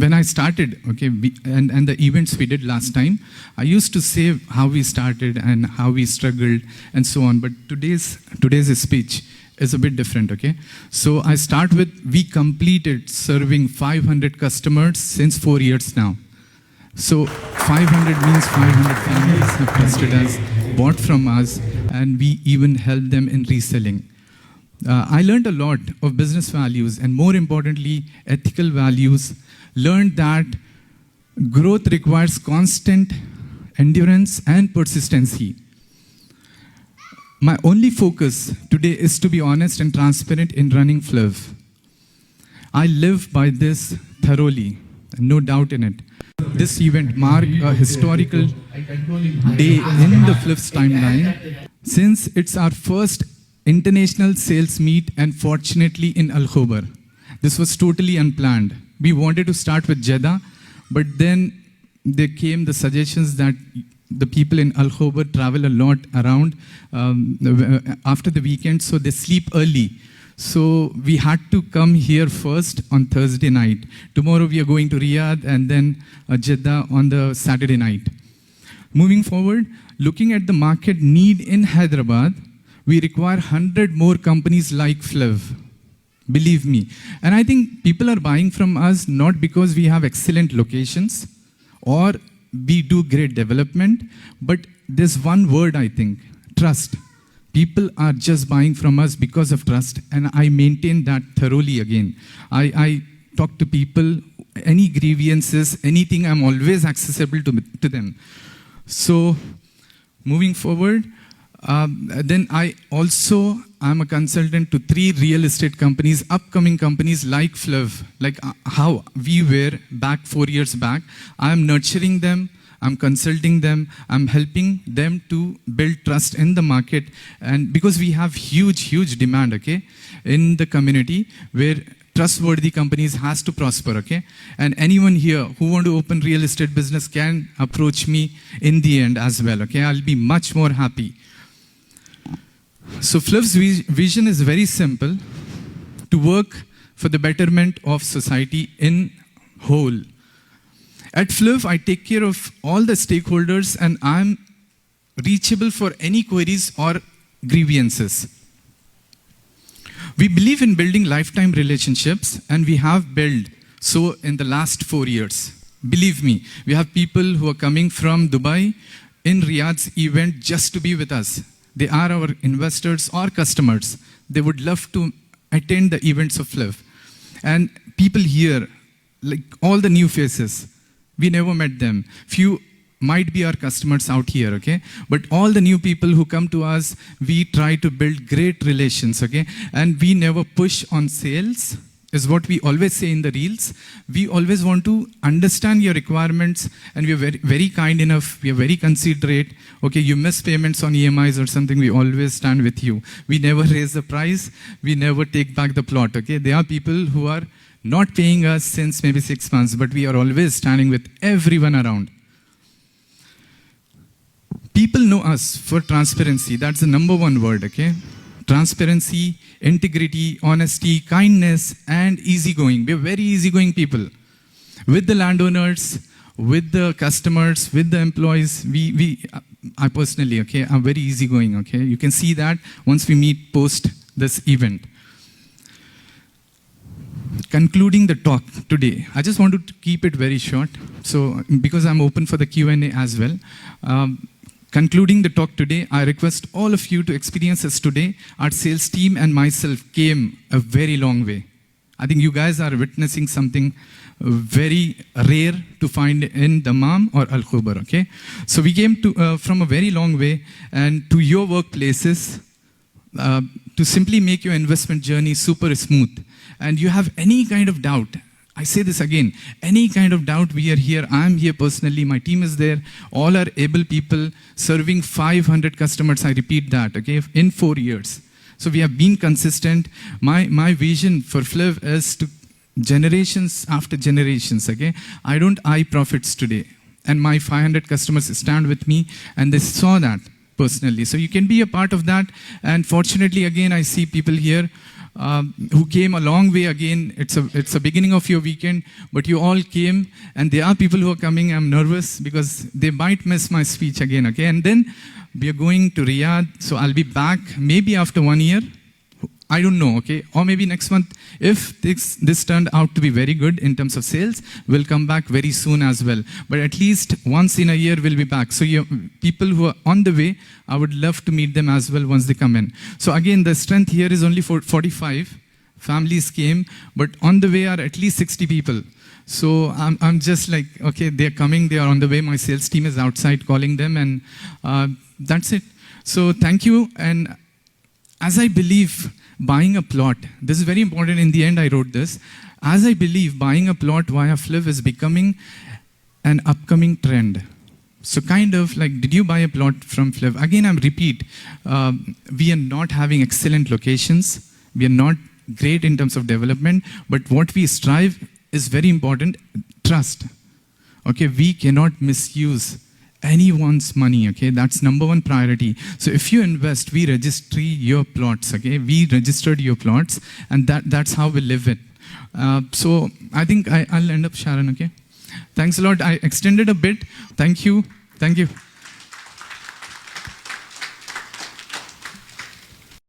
when I started, okay, and the events we did last time, I used to say how we started and how we struggled and so on. But today's speech is a bit different, okay? So I start with, we completed serving 500 customers since 4 years now. So 500 means 500 families have trusted us, bought from us, and we even help them in reselling. I learned a lot of business values and more importantly, ethical values. Learned that growth requires constant endurance and persistency. My only focus today is to be honest and transparent in running FLIV. I live by this thoroughly, no doubt in it. This event marked a historical day in the FLIV's timeline, since it's our first international sales meet, and fortunately in Al Khobar. This was totally unplanned. We wanted to start with Jeddah, but then there came the suggestions that the people in Al Khobar travel a lot around after the weekend, so they sleep early. So we had to come here first on Thursday night. Tomorrow we are going to Riyadh and then Jeddah on the Saturday night. Moving forward, looking at the market need in Hyderabad, we require 100 more companies like FLIV. Believe me. And I think people are buying from us not because we have excellent locations or we do great development, but there's one word I think, trust. People are just buying from us because of trust, and I maintain that thoroughly again. I talk to people, any grievances, anything, I'm always accessible to them. So, moving forward, then I'm a consultant to 3 real estate companies, upcoming companies like FLIV, like how we were back 4 years back. I'm nurturing them, I'm consulting them, I'm helping them to build trust in the market, and because we have huge demand, okay, in the community where trustworthy companies has to prosper, okay? And anyone here who want to open real estate business can approach me in the end as well, okay? I'll be much more happy. So FLIV's vision is very simple, to work for the betterment of society in whole. At FLIV, I take care of all the stakeholders and I'm reachable for any queries or grievances. We believe in building lifetime relationships, and we have built so in the last 4 years. Believe me, we have people who are coming from Dubai in Riyadh's event just to be with us. They are our investors or customers. They would love to attend the events of FLIV. And people here, like all the new faces, we never met them. Few might be our customers out here, okay? But all the new people who come to us, we try to build great relations, okay? And we never push on sales, is what we always say in the reels. We always want to understand your requirements, and we are very, very kind enough, we are very considerate. Okay, you miss payments on EMIs or something, we always stand with you. We never raise the price, we never take back the plot, okay? There are people who are not paying us since maybe 6 months, but we are always standing with everyone around. People know us for transparency. That's the #1 word, okay? Transparency, integrity, honesty, kindness, and easygoing. We're very easygoing people. With the landowners, with the customers, with the employees, I personally, okay, I'm very easygoing, okay? You can see that once we meet post this event. Concluding the talk today, I just wanted to keep it very short. So, because I'm open for the Q&A as well. Concluding the talk today, I request all of you to experience us today. Our sales team and myself came a very long way. I think you guys are witnessing something very rare to find in Dammam or Al Khobar, okay? So we came from a very long way, and to your workplaces to simply make your investment journey super smooth. And you have any kind of doubt, I say this again, any kind of doubt, we are here. I'm here personally, my team is there. All are able people serving 500 customers, I repeat that, okay, in 4 years. So we have been consistent. My vision for FLIV is to generations after generations, okay? I don't eye profits today. And my 500 customers stand with me, and they saw that personally. So you can be a part of that. And fortunately, again, I see people here who came a long way again. It's a beginning of your weekend, but you all came, and there are people who are coming. I'm nervous because they might miss my speech again, okay? And then we are going to Riyadh, so I'll be back maybe after 1 year. I don't know, okay? Or maybe next month. If this turned out to be very good in terms of sales, we'll come back very soon as well. But at least once in a year, we'll be back. So people who are on the way, I would love to meet them as well once they come in. So again, the strength here is only 45 families came, but on the way are at least 60 people. So I'm just like, okay, they're coming, they are on the way. My sales team is outside calling them, and that's it. So thank you. And as I believe, buying a plot, this is very important. In the end, I wrote this. As I believe, buying a plot via Fliv is becoming an upcoming trend. So kind of like, did you buy a plot from Fliv? Again, I'm repeat, we are not having excellent locations. We are not great in terms of development, but what we strive is very important, trust. Okay, we cannot misuse anyone's money, okay? That's number one priority. So if you invest, we register your plots, okay? We registered your plots, and that's how we live it. So I think I'll end up, Sharon, okay? Thanks a lot. I extended a bit. Thank you. Thank you.